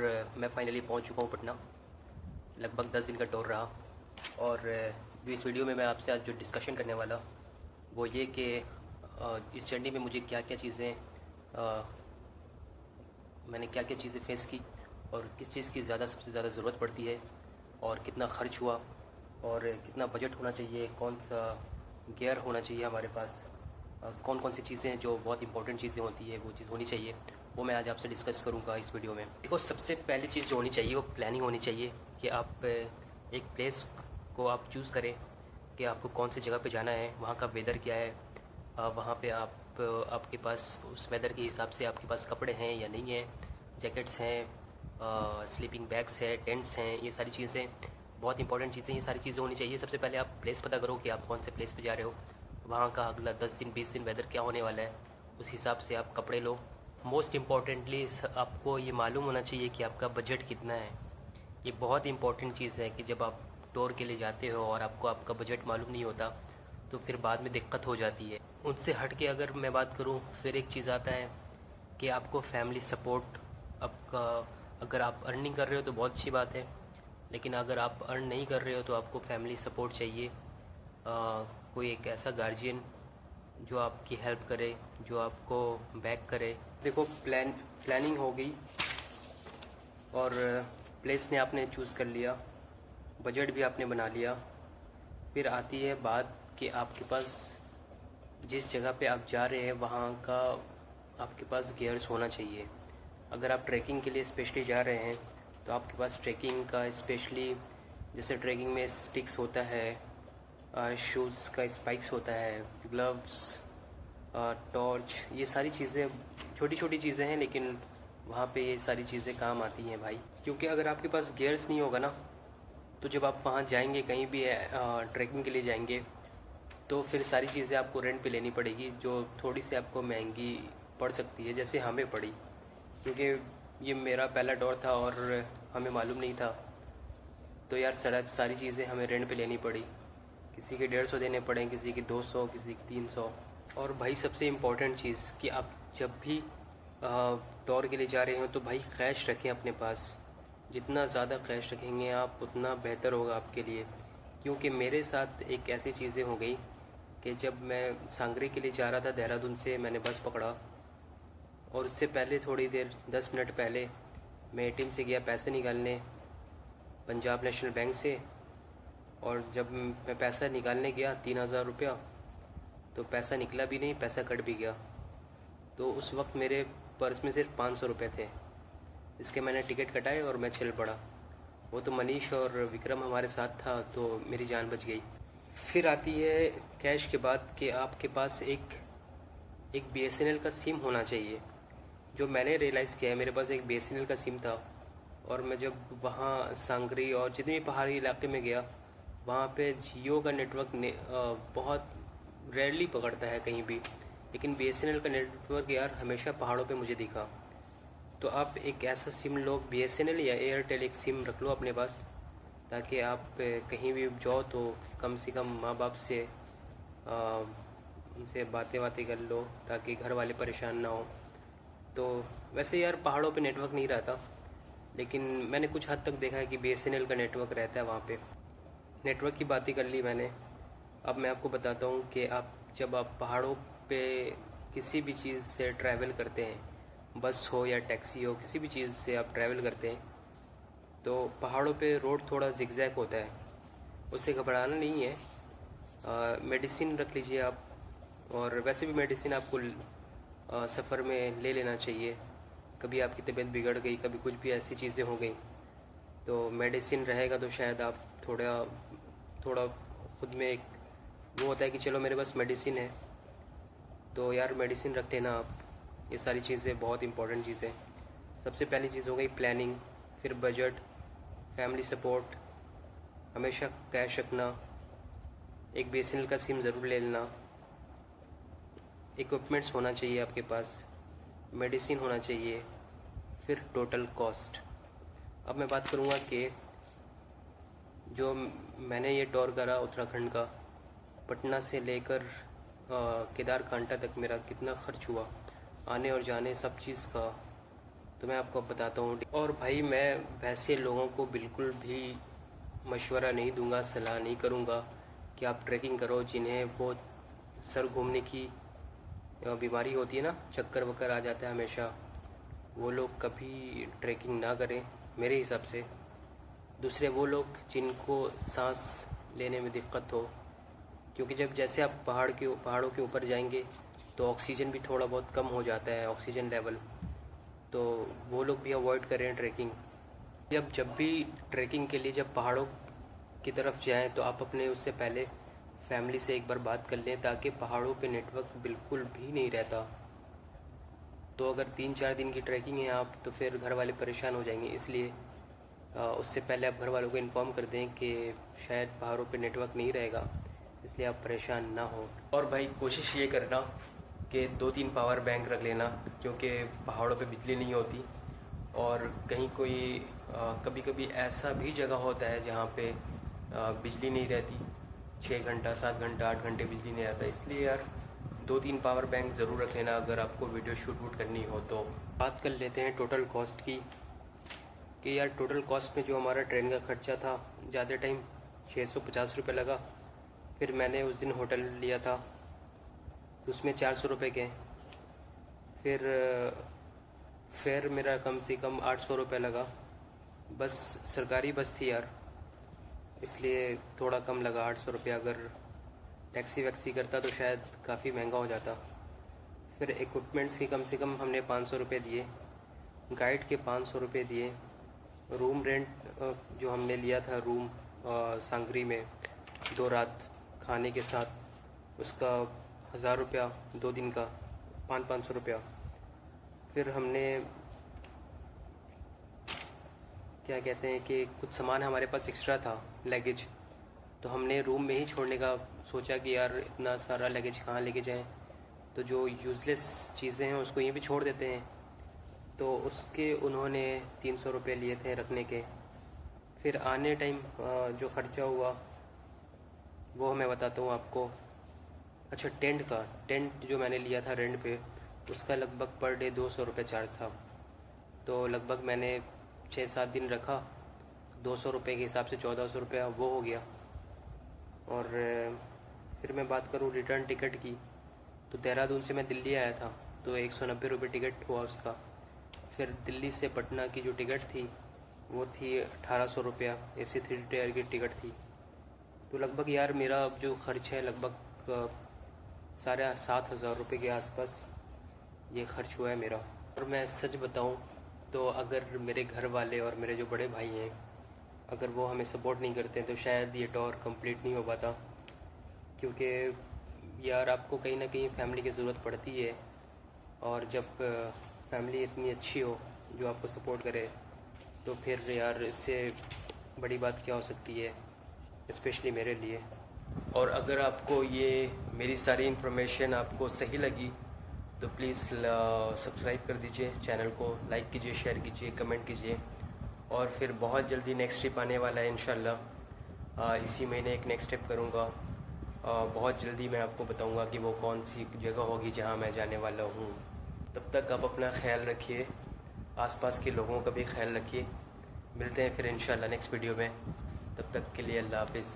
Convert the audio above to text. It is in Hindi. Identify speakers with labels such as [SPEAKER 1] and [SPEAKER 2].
[SPEAKER 1] मैं फाइनली पहुंच चुका हूं पटना। लगभग 10 दिन का टूर रहा। और जो इस वीडियो में मैं आपसे आज जो डिस्कशन करने वाला वो ये कि इस जर्नी में मुझे क्या क्या चीज़ें मैंने क्या क्या चीज़ें फेस की और किस चीज़ की सबसे ज़्यादा ज़रूरत पड़ती है और कितना ख़र्च हुआ और कितना बजट होना चाहिए, कौन सा गियर होना चाहिए हमारे पास, कौन कौन सी चीज़ें जो बहुत इंपॉर्टेंट चीज़ें होती है वो चीज़ होनी चाहिए, वो मैं आज आपसे डिस्कस करूँगा इस वीडियो में। देखो, सबसे पहली चीज़ जो होनी चाहिए वो प्लानिंग होनी चाहिए कि आप एक प्लेस को आप चूज़ करें कि आपको कौन सी जगह पे जाना है, वहाँ का वेदर क्या है, वहाँ पे आपके पास उस वेदर के हिसाब से आपके पास कपड़े हैं या नहीं हैं, जैकेट्स हैं, स्लीपिंग बैग्स हैं, टेंट्स हैं, ये सारी चीज़ें बहुत इंपॉर्टेंट चीज़ें, ये सारी चीज़ें होनी चाहिए। सबसे पहले आप प्लेस पता करो कि आप कौन से प्लेस पे जा रहे हो, वहाँ का अगला 10 दिन 20 दिन वेदर क्या होने वाला है, उस हिसाब से आप कपड़े लो। मोस्ट इम्पॉर्टेंटली आपको ये मालूम होना चाहिए कि आपका बजट कितना है। ये बहुत इंपॉर्टेंट चीज़ है कि जब आप टूर के लिए जाते हो और आपको आपका बजट मालूम नहीं होता तो फिर बाद में दिक्कत हो जाती है। उनसे हट के अगर मैं बात करूँ, फिर एक चीज़ आता है कि आपको फैमिली सपोर्ट आपका, अगर आप अर्निंग कर रहे हो तो बहुत अच्छी बात है, लेकिन अगर आप अर्न नहीं कर रहे हो तो आपको फैमिली सपोर्ट चाहिए। कोई एक ऐसा गार्जियन जो आपकी हेल्प करे, जो आपको बैक करे। देखो, प्लानिंग हो गई और प्लेस ने आपने चूज़ कर लिया, बजट भी आपने बना लिया। फिर आती है बात कि आपके पास जिस जगह पे आप जा रहे हैं वहाँ का आपके पास गियर्स होना चाहिए। अगर आप ट्रैकिंग के लिए स्पेशली जा रहे हैं तो आपके पास ट्रैकिंग का स्पेशली, जैसे ट्रैकिंग में स्टिक्स होता है, शूज़ का स्पाइक्स होता है, ग्लव्स, टॉर्च, ये सारी चीज़ें छोटी छोटी चीज़ें हैं, लेकिन वहाँ पे ये सारी चीज़ें काम आती हैं भाई। क्योंकि अगर आपके पास गियर्स नहीं होगा ना, तो जब आप वहाँ जाएंगे, कहीं भी ट्रैकिंग के लिए जाएंगे, तो फिर सारी चीज़ें आपको रेंट पे लेनी पड़ेगी, जो थोड़ी सी आपको महंगी पड़ सकती है, जैसे हमें पड़ी। क्योंकि ये मेरा पहला दौर था और हमें मालूम नहीं था, तो यार सारी चीज़ें हमें रेंट पे लेनी पड़ी। किसी के 150 देने पड़े, किसी के 200, किसी के 300। और भाई सबसे इम्पोर्टेंट चीज़ कि आप जब भी टूर के लिए जा रहे हो तो भाई कैश रखें अपने पास। जितना ज़्यादा कैश रखेंगे आप उतना बेहतर होगा आपके लिए। क्योंकि मेरे साथ एक ऐसी चीज़ें हो गई कि जब मैं सांगरी के लिए जा रहा था, देहरादून से मैंने बस पकड़ा और उससे पहले थोड़ी देर 10 मिनट पहले मैं एटीएम से गया पैसे निकालने, पंजाब नेशनल बैंक से। और जब मैं पैसा निकालने गया 3000 रुपया, तो पैसा निकला भी नहीं, पैसा कट भी गया। तो उस वक्त मेरे पर्स में सिर्फ 500 रुपये थे। इसके मैंने टिकट कटाए और मैं चल पड़ा। वो तो मनीष और विक्रम हमारे साथ था, तो मेरी जान बच गई। फिर आती है कैश के बाद कि आपके पास एक BSNL का सिम होना चाहिए। जो मैंने रियलाइज़ किया है, मेरे पास एक BSNL का सिम था और मैं जब वहाँ सांगरी और जितने भी पहाड़ी इलाके में गया, वहाँ पे जियो का नेटवर्क बहुत रेयरली पकड़ता है कहीं भी, लेकिन BSNL का नेटवर्क यार हमेशा पहाड़ों पे मुझे दिखा। तो आप एक ऐसा सिम लो, BSNL या एयरटेल, एक सिम रख लो अपने पास, ताकि आप कहीं भी जाओ तो कम से कम माँ बाप से उनसे बातें कर लो, ताकि घर वाले परेशान ना हो। तो वैसे यार पहाड़ों पे नेटवर्क नहीं रहता, लेकिन मैंने कुछ हद तक देखा है कि BSNL का नेटवर्क रहता है वहाँ पे। नेटवर्क की बात ही कर ली मैंने। अब मैं आपको बताता हूँ कि जब आप पहाड़ों पे किसी भी चीज़ से ट्रैवल करते हैं, बस हो या टैक्सी हो, किसी भी चीज़ से आप ट्रैवल करते हैं, तो पहाड़ों पे रोड थोड़ा जिगजैग होता है, उससे घबराना नहीं है। मेडिसिन रख लीजिए आप, और वैसे भी मेडिसिन आपको सफ़र में ले लेना चाहिए। कभी आपकी तबीयत बिगड़ गई, कभी कुछ भी ऐसी चीज़ें हो गई, तो मेडिसिन रहेगा तो शायद आप थोड़ा खुद में एक वो होता है कि चलो मेरे पास मेडिसिन है, तो यार मेडिसिन रख लेना आप। ये सारी चीज़ें बहुत इंपॉर्टेंट चीज़ें। सबसे पहली चीज़ हो गई प्लानिंग, फिर बजट, फैमिली सपोर्ट, हमेशा कैश रखना, एक BSNL का सिम ज़रूर ले लेना, इक्विपमेंट्स होना चाहिए आपके पास, मेडिसिन होना चाहिए, फिर टोटल कॉस्ट। अब मैं बात करूँगा कि जो मैंने ये टूर करा उत्तराखंड का, पटना से लेकर केदारकांठा तक मेरा कितना खर्च हुआ, आने और जाने सब चीज़ का, तो मैं आपको बताता हूँ। और भाई मैं वैसे लोगों को बिल्कुल भी मशवरा नहीं दूंगा, सलाह नहीं करूँगा कि आप ट्रैकिंग करो। जिन्हें वो सर घूमने की बीमारी होती है ना, चक्कर वक्कर आ जाता है हमेशा, वो लोग कभी ट्रैकिंग ना करें मेरे हिसाब से। दूसरे वो लोग जिनको सांस लेने में दिक्कत हो, क्योंकि जब जैसे आप पहाड़ों के ऊपर जाएंगे तो ऑक्सीजन भी थोड़ा बहुत कम हो जाता है, ऑक्सीजन लेवल, तो वो लोग भी अवॉइड करें ट्रैकिंग। जब भी ट्रैकिंग के लिए जब पहाड़ों की तरफ जाएं तो आप अपने उससे पहले फैमिली से एक बार बात कर लें, ताकि पहाड़ों पे नेटवर्क बिल्कुल भी नहीं रहता। तो अगर 3-4 दिन की ट्रैकिंग है आप, तो फिर घर वाले परेशान हो जाएंगे। इसलिए उससे पहले आप घर वालों को इन्फॉर्म कर दें कि शायद पहाड़ों पे नेटवर्क नहीं रहेगा, इसलिए आप परेशान ना हो। और भाई कोशिश ये करना कि 2-3 पावर बैंक रख लेना, क्योंकि पहाड़ों पे बिजली नहीं होती। और कहीं कोई कभी कभी ऐसा भी जगह होता है जहाँ पे बिजली नहीं रहती, 6 घंटा 7 घंटा 8 घंटे बिजली नहीं रहता। इसलिए यार 2-3 पावर बैंक ज़रूर रख लेना अगर आपको वीडियो शूट करनी हो तो। बात कर लेते हैं टोटल कॉस्ट की, कि यार टोटल कॉस्ट में जो हमारा ट्रेन का खर्चा था, ज़्यादा टाइम 650 रुपये लगा। फिर मैंने उस दिन होटल लिया था तो उसमें 400 रुपये के। फिर मेरा कम से कम 800 रुपये लगा। बस सरकारी बस थी यार, इसलिए थोड़ा कम लगा 800 रुपये। अगर टैक्सी वैक्सी करता तो शायद काफ़ी महंगा हो जाता। फिर इक्विपमेंट्स की कम से कम हमने 500 रुपये दिए, गाइड के 500 रुपये दिए, रूम रेंट जो हमने लिया था रूम सांगरी में 2 रात खाने के साथ, उसका 1000 रुपया 2 दिन का, 500 रुपया। फिर हमने क्या कहते हैं कि कुछ सामान हमारे पास एक्स्ट्रा था, लगेज, तो हमने रूम में ही छोड़ने का सोचा कि यार इतना सारा लगेज कहाँ लेके जाएं, तो जो यूज़लेस चीज़ें हैं उसको यहीं पे छोड़ देते हैं। तो उसके उन्होंने 300 रुपये लिए थे रखने के। फिर आने टाइम जो ख़र्चा हुआ वो मैं बताता हूँ आपको। अच्छा, टेंट जो मैंने लिया था रेंट पे, उसका लगभग पर डे 200 रुपये चार्ज था। तो लगभग मैंने 6-7 दिन रखा, 200 रुपये के हिसाब से 1400 रुपया वो हो गया। और फिर मैं बात करूँ रिटर्न टिकट की, तो देहरादून से मैं दिल्ली आया था तो 190 रुपये टिकट हुआ उसका। फिर दिल्ली से पटना की जो टिकट थी वो थी 1800 रुपया, AC 3 टायर की टिकट थी। तो लगभग यार मेरा जो खर्च है लगभग 7,500 रुपये के आसपास ये खर्च हुआ है मेरा। और मैं सच बताऊं तो अगर मेरे घर वाले और मेरे जो बड़े भाई हैं, अगर वो हमें सपोर्ट नहीं करते तो शायद ये टूर कंप्लीट नहीं हो पाता। क्योंकि यार आपको कहीं ना कहीं फैमिली की ज़रूरत पड़ती है, और जब फैमिली इतनी अच्छी हो जो आपको सपोर्ट करे, तो फिर यार इससे बड़ी बात क्या हो सकती है, स्पेशली मेरे लिए। और अगर आपको ये मेरी सारी इन्फॉर्मेशन आपको सही लगी तो प्लीज़ सब्सक्राइब कर दीजिए चैनल को, लाइक कीजिए, शेयर कीजिए, कमेंट कीजिए। और फिर बहुत जल्दी नेक्स्ट ट्रिप आने वाला है इंशाल्लाह। इसी महीने एक नेक्स्ट ट्रिप करूँगा। बहुत जल्दी मैं आपको बताऊँगा कि वो कौन सी जगह होगी जहाँ मैं जाने वाला हूँ। तब तक आप अपना ख्याल रखिए, आसपास के लोगों का भी ख्याल रखिए। मिलते हैं फिर इंशाल्लाह नेक्स्ट वीडियो में। तब तक के लिए अल्लाह हाफिज़।